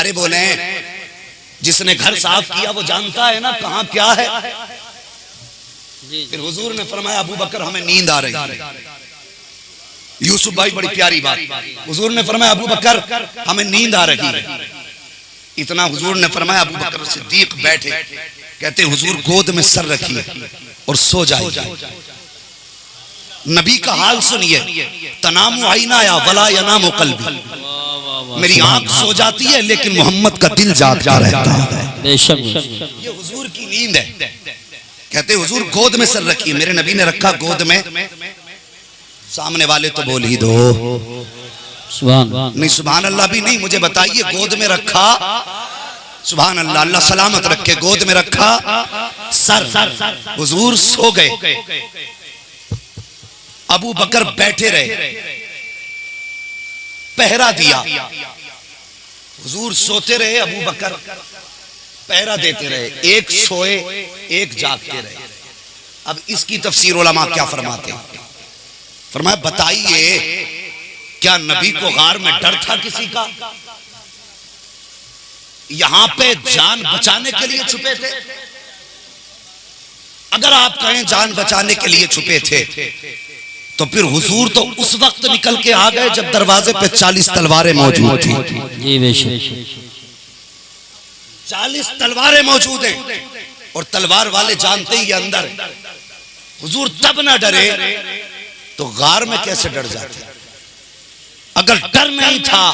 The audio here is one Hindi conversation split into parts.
सारे बोले जिसने घर साफ किया वो जानता है ना कहाँ क्या है। फिर हुजूर ने फरमाया अबू बकर हमें नींद आ रही है। यूसुफ भाई बड़ी प्यारी बात, हुजूर ने फरमाया अबू बकर हमें नींद आ रही है। इतना हुजूर ने फरमाया अबू बकर सिद्दीक बैठे, कहते हुजूर गोद में सर रखिए और सो जाइए। नबी का हाल सुनिए, तनामु आइनाया वला यनामु कल्बी, मेरी आंख सो जाती है लेकिन मोहम्मद का दिल जागता रहता है। ये हुजूर की नींद है। कहते हुजूर गोद में सर रखिए, मेरे नबी ने रखा गोद में। सामने वाले तो बोल ही दो नहीं, सुभान अल्लाह भी नहीं, मुझे बताइए गोद में रखा, सुभान अल्लाह, अल्लाह सलामत रखे, गोद में रखा सर, हुजूर सो गए। अबू बकर बैठे रहे, पहरा दिया। हुजूर सोते रहे, अबू बकर पहरा देते रहे, एक सोए एक जागते रहे। अब इसकी तफसीर उलमा क्या फरमाते हैं? फरमाया बताइए क्या नबी को गार में डर था किसी का? यहां पे जान बचाने के लिए छुपे थे। अगर आप कहें जान बचाने के लिए छुपे थे तो फिर हुजूर तो उस वक्त निकल के आ गए जब दरवाजे पे 40 तलवारें मौजूद थी। जी बेशक 40 तलवारें मौजूद हैं और तलवार वाले जानते ही अंदर। हुजूर तब ना डरे तो गार में कैसे डर जाते? अगर डर नहीं था,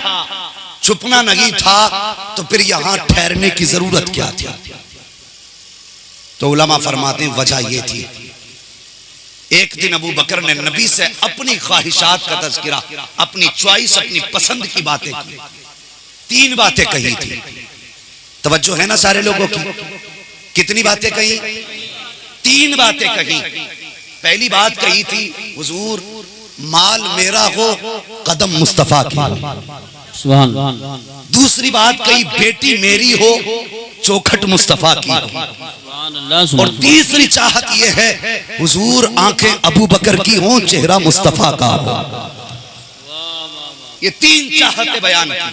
छुपना नहीं था, तो फिर यहां ठहरने की जरूरत क्या थी? तो उलमा फरमाते हैं वजह यह थी, एक दिन अबू बकर ने नबी से अपनी ख्वाहिशात का तज़किरा, अपनी चॉइस, अपनी पसंद की बातें की। 3 बातें कही थी। तवज्जो है ना सारे लोगों की? कितनी बातें कही? 3 बातें कही। पहली बात कही थी हुजूर माल मेरा हो, कदम मुस्तफा की। दूसरी बात कही बेटी मेरी हो, चौखट मुस्तफा की। और तीसरी चाहत यह है हुजूर आंखें अबू बकर की हों, चेहरा मुस्तफा का हो। ये 3 चाहतें बयान की।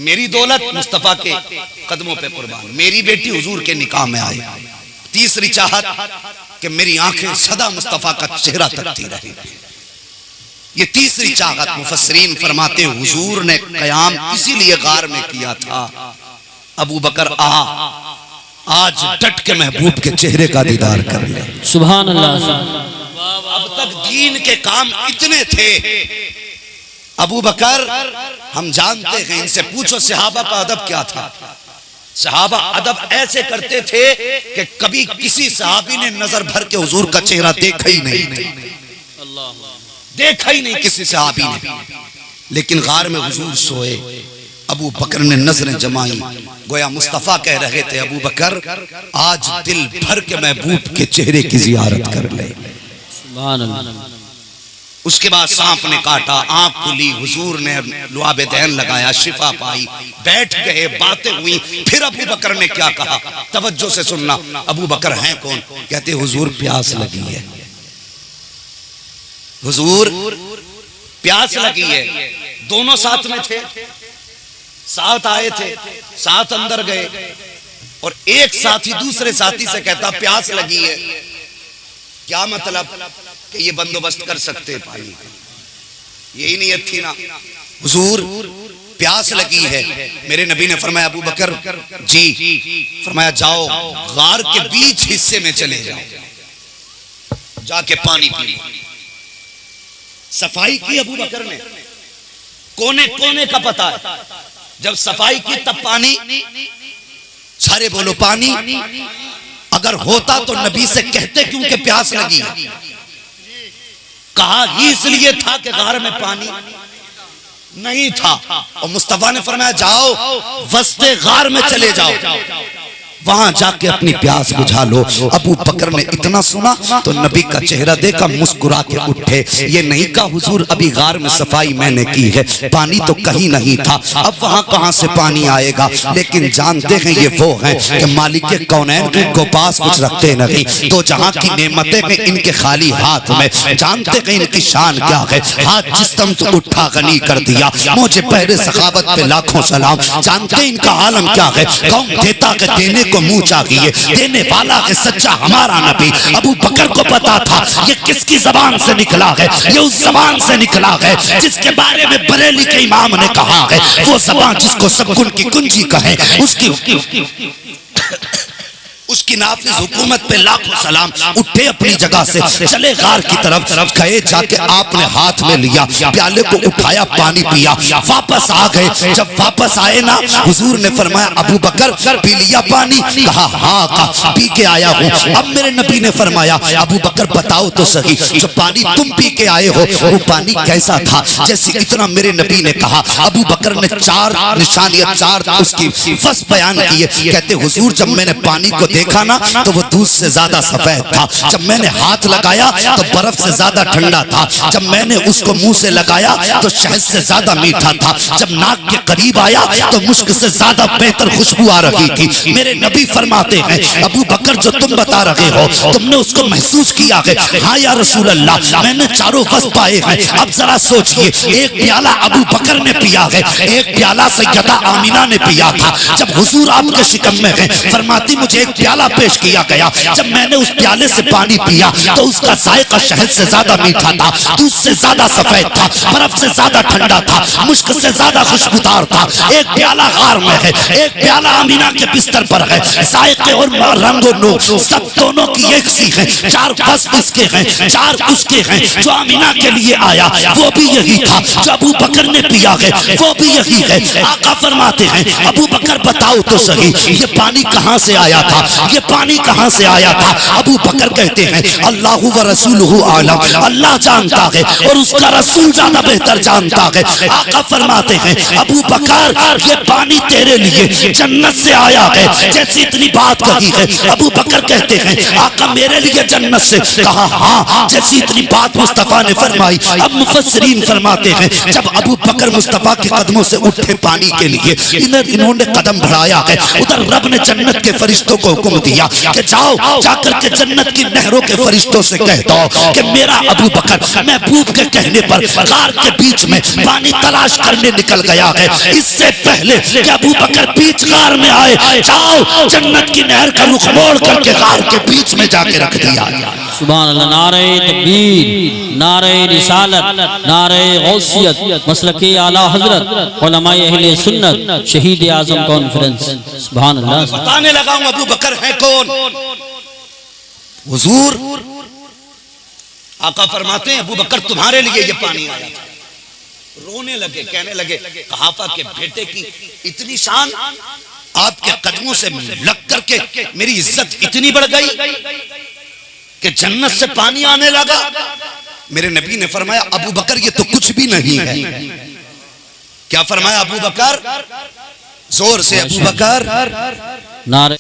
मेरी दौलत मुस्तफा के कदमों पे कुर्बान, मेरी बेटी हुजूर के निकाह में आए। तीसरी चाहत कि मेरी आंखें सदा मुस्तफा का चेहरा तकती रहे। ये तीसरी चाहत मुफस्सिरीन फरमाते हैं हुजूर ने कयाम इसीलिए गार में किया था, अबू बकर आज डट के महबूब के चेहरे का दीदार कर ले। सुभान अल्लाह। अब तक दीन के काम इतने थे। अबू बकर हम जानते हैं, इनसे पूछो सहाबा का अदब क्या था। सहाबा अदब ऐसे करते थे कि कभी किसी सहाबी ने नजर भर के हुजूर का चेहरा देखा ही नहीं, देखा ही नहीं किसी सहाबी ने। लेकिन गार में हुजूर सोए, अबू बकर ने नजरें जमाई, गोया मुस्तफा कह रहे थे अबू बकर आज दिल भर के महबूब के चेहरे की जियारत कर ले। उसके बाद सांप ने काटा, आंख खुली, हुजूर ने लुआबे दैन लगाया, शिफा पाई, बैठ गए, बातें हुई। फिर अबू बकर ने क्या कहा, तवज्जो से सुनना। अबू बकर हैं कौन? कहते हुजूर प्यास लगी है, हुजूर प्यास लगी है। दोनों साथ में थे, साथ आए थे, साथ अंदर गए और एक साथी दूसरे साथी से कहता प्यास लगी है। क्या मतलब कि ये बंदोबस्त कर सकते पानी का? यही नीयत थी ना। हुजूर प्यास लगी है। मेरे नबी ने फरमाया अबू बकर जी, फरमाया जाओ गार के बीच हिस्से में चले जाओ, जाके पानी पी लो। सफाई की अबू बकर ने, कोने कोने का पता है। जब सफाई की तब पानी, सारे बोलो पानी। अगर होता तो नबी से कहते क्योंकि प्यास लगी। कहा ही इसलिए था कि गार में पानी नहीं था। और मुस्तफा ने फरमाया जाओ वस्ते गार में चले जाओ, वहां जाके अपनी प्यास बुझा लो। अबू बकर ने इतना सुना तो नबी का चेहरा देखा, मुस्कुरा के उठे। ये नहीं कहा हुजूर अभी गार में सफाई मैंने की है, पानी तो कहीं नहीं था, अब वहां कहां से पानी आएगा। लेकिन जानते हैं ये वो हैं कि मालिक कौनैन इनको पास कुछ रखते नहीं, तो जहां की नेमतें हैं इनके खाली हाथ में। जानते हैं इनकी शान क्या है, हाथ जिस्म से उठा गनी कर दिया। मुझे पहले सखावत पे लाखों सलाम। जानते हैं इनका आलम क्या है, कौन देता के देने को मुंह चाहिए, देने वाला है सच्चा हमारा नबी। अबू बकर को पता था ये किसकी जबान से निकला है, ये उस जबान से निकला है जिसके बारे में बरेली के इमाम ने कहा है, वो जबान जिसको सबकुन की कुंजी कहे, उसकी नाफिज हुकूमत पे लाखों सलाम। उठे अपनी जगह से, चले गार की तरफ गए, जाके आपने हाथ में लिया, प्याले को उठाया, पानी पिया, वापस आ गए। जब वापस आए ना, हुजूर ने फरमाया अबू बकर पी लिया पानी? कहा हाँ, कहा पी के आया हूँ। अब मेरे नबी ने फरमाया अबू बकर बताओ तो सही, जो पानी तुम पी के आए हो वो पानी कैसा था? जैसे इतना मेरे नबी ने कहा, अबू बकर ने 4 निशानियां, 4 उसकी फस बयान किए। कहते हुजूर जब मैंने पानी को देखा ना तो वो दूध से ज्यादा सफेद था, जब मैंने हाथ लगाया तो बर्फ से ज्यादा ठंडा था, जब मैंने उसको मुंह से लगाया तो शहद से ज्यादा मीठा था, जब नाक के करीब आया तो मुश्क से ज्यादा बेहतर खुशबू आ रही थी। मेरे नबी फरमाते हैं अबू बकर जो तुम बता रहे हो तुमने उसको महसूस किया है? हाँ या रसूल अल्लाह, मैंने चारों वस पाए हैं। अब जरा सोचिए, एक प्याला अबू बकर ने पिया है, एक प्याला सैयदा आमिना ने पिया था। जब हुजूर आपके शिकम में है, फरमाती मुझे एक प्याला पेश किया गया, जब मैंने उस प्याले से पानी पिया तो उसका जायका शहद से ज्यादा मीठा था, दूध से ज्यादा सफेद था, बर्फ से ज्यादा ठंडा था, मुश्क से ज्यादा खुशबूदार था। एक प्याला गार में है, एक प्याला अमीना के बिस्तर पर है, जायके और रंगो नो सब दोनों की एक सी है। 4 वस्फ इसके हैं, 4 उसके हैं। जो अमीना के लिए आया वो भी यही था, जो अबू बकर ने पिया है वो भी यही है। आका फरमाते हैं अबू बकर बताओ तो सही, ये पानी कहां से आया था, ये पानी कहां से आया था? अबू बकर कहते हैं अल्लाह व रसूलुहु आलम, अल्लाह जानता है और उसका रसूल ज्यादा बेहतर जानता है। आका फरमाते हैं अबू बकर ये पानी तेरे लिए जन्नत से आया है। जैसी इतनी बात कही है, अबू बकर कहते हैं आका मेरे लिए जन्नत से? कहा हाँ, जैसी इतनी बात मुस्तफा ने फरमाई। अब मुफस्सिरीन फरमाते हैं जब अबू बकर मुस्तफा के कदमों से उठे पानी के लिए, इन्होंने कदम बढ़ाया है, उधर रब ने जन्नत के फरिश्तों को हुक्म दिया कि जाओ जाकर के जन्नत की नहरों के फरिश्तों से कह दो कि मेरा अबू बकर महबूब के कहने पर गार के बीच में पानी तलाश करने निकल गया है। इससे पहले कि अबू बकर बीच गार में आए, जाओ जन्नत की नहर का रुख मोड़ करके गार के बीच में जाके रख दिया। सुभान अल्लाह। नारे तकबीर, नारे रिसालत, नारे गौसियत, मसलके आला हजरत, उलमाए अहले सुन्नत, शहीद आजम कॉन्फ्रेंस। सुभान अल्लाह। बताने लगा हूं अबू बकर है कौन। हुजूर आका फरमाते हैं अबू बकर तुम्हारे लिए ये पानी आया था। रोने लगे, कहने लगे कहाफा के बेटे की इतनी शान, आपके कदमों से लग करके मेरी इज्जत इतनी बढ़ गई कि जन्नत से पानी आने लगा। मेरे नबी ने फरमाया अबू बकर ये तो कुछ भी नहीं है। क्या फरमाया अबू बकर? जोर से अबू बकर नारे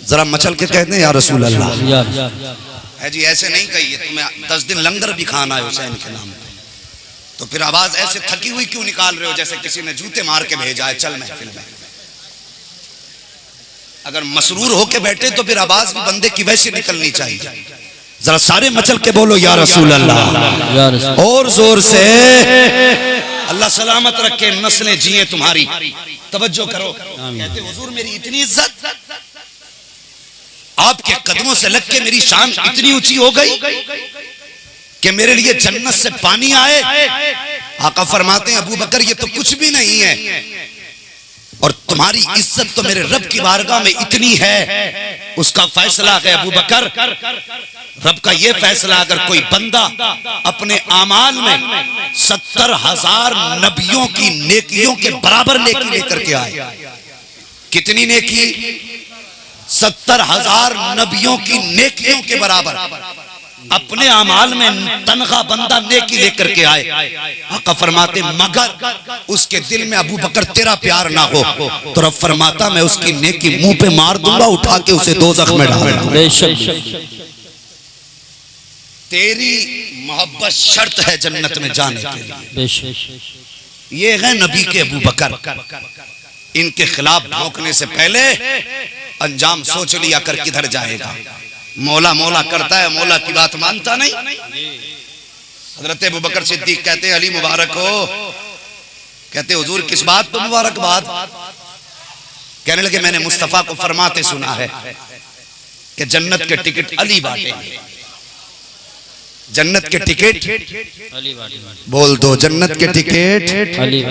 जरा मचल के कहते हैं या रसूल अल्लाह। है जी ऐसे नहीं कहिए, तुम्हें 10 दिन लंगर भी खाना है हुसैन के नाम पे, तो फिर आवाज ऐसे थकी हुई क्यों निकाल रहे हो जैसे किसी ने जूते मार के भेजा है। चल महफिल में अगर मसरूर होके बैठे तो फिर आवाज भी बंदे की वैसे निकलनी चाहिए। जरा सारे मचल के बोलो या रसूल अल्लाह, और जोर से। अल्लाह सलामत रखे, नस्लें जिए तुम्हारी। तवज्जो करो। कहते हुजूर मेरी इतनी इज्जत, आपके कदमों से लग के मेरी शान इतनी ऊंची हो गई कि मेरे लिए जन्नत से पानी आए। आका फरमाते हैं अबू बकर ये तो कुछ भी नहीं है, और तुम्हारी इज्जत तो मेरे रब की बारगाह में इतनी है, उसका फैसला है अबू बकर। रब का ये फैसला, अगर कोई बंदा अपने आमाल में 70,000 नबियों की नेकियों के बराबर नेकी लेकर के आए। कितनी नेकी? 70,000 नबियों की नेकियों के बराबर। अपने अमाल में तनख्वाह बंदा नेकी लेकर के आए, आका फरमाते मगर उसके दिल में अबू बकर तेरा प्यार ना हो तो रब फरमाता मैं उसकी नेकी मुंह पे मार दूंगा, उठा के उसे दोज़ख में डाल दूंगा। तेरी मोहब्बत शर्त है जन्नत में जाने के लिए। ये है नबी के अबू बकर। इनके खिलाफ भौंकने से पहले अंजाम सोच लिया कर किधर जाएगा। मौला मौला करता है, मौला की बात मानता नहीं। हजरत अबू बकर सिद्दीक कहते हैं अली मुबारक हो। कहते हुजूर किस बात पर मुबारकबाद? कहने लगे मैंने मुस्तफा को फरमाते सुना है कि जन्नत के टिकट अली बांटेंगे। जन्नत के टिकट अली बांटेंगे। बोल दो जन्नत के टिकट अली।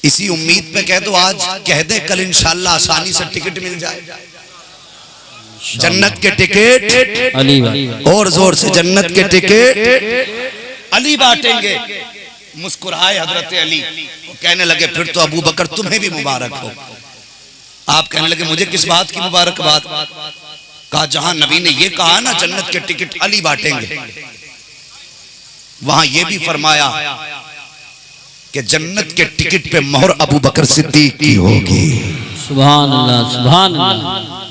इसी उम्मीद पे कह दो, आज कह दे कल इंशाअल्लाह आसानी से टिकट मिल जाए। जन्नत के टिकट अली और जोर से जन्नत के टिकट अली बांटेंगे। मुस्कुराए हजरत अली, वो कहने लगे फिर तो अबू बकर तुम्हें भी मुबारक हो। आप कहने लगे मुझे किस बात की मुबारकबाद? कहा जहां नबी ने ये कहा ना जन्नत के टिकट अली बांटेंगे, वहां ये भी फरमाया कि जन्नत के टिकट पे मोहर अबू बकर सिद्दीक की होगी। सुभान अल्लाह, सुभान अल्लाह।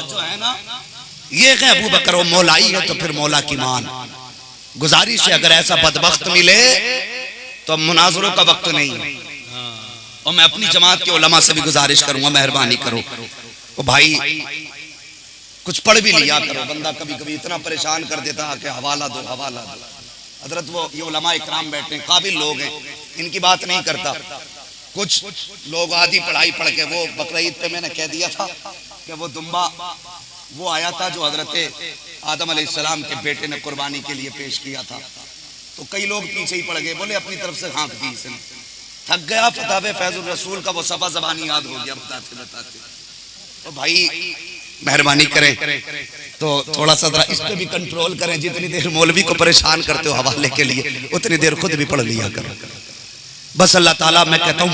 जो है ना ये है अबू बकर, वो मौलाई है तो फिर मौला की मान। गुजारिश है अगर ऐसा बदबख्त मिले तो मुनाजरों का वक्त नहीं है। और मैं अपनी जमात के उलमा से भी गुजारिश करूंगा मेहरबानी करो ओ भाई कुछ पढ़ भी लिया करो। बंदा कभी कभी इतना परेशान कर देता है कि हवाला दो हवाला दो। हजरत वो ये उलमा इकराम बैठे हैं, काबिल लोग हैं, इनकी बात नहीं करता। कुछ लोग आधी पढ़ाई पढ़ के, वो बकरा ईद पे मैंने कह दिया था कि वो दुम्बा वो आया था जो हजरत आदम अलैहिस्सलाम के बेटे ने कुर्बानी के लिए पेश किया था। तो कई लोग पीछे ही पड़ गए, बोले अपनी तरफ से हाँक दी इसने। थक गया फतावे फैजुल रसूल का वो सफा ज़बानी याद हो गया बताते बताते। तो भाई मेहरबानी करें तो थोड़ा सा इस पे भी कंट्रोल करें। जितनी देर मौलवी को परेशान करते हो हवाले के लिए, उतनी देर खुद भी पढ़ लिया करो। बस अल्लाह ताला मैं कहता हूँ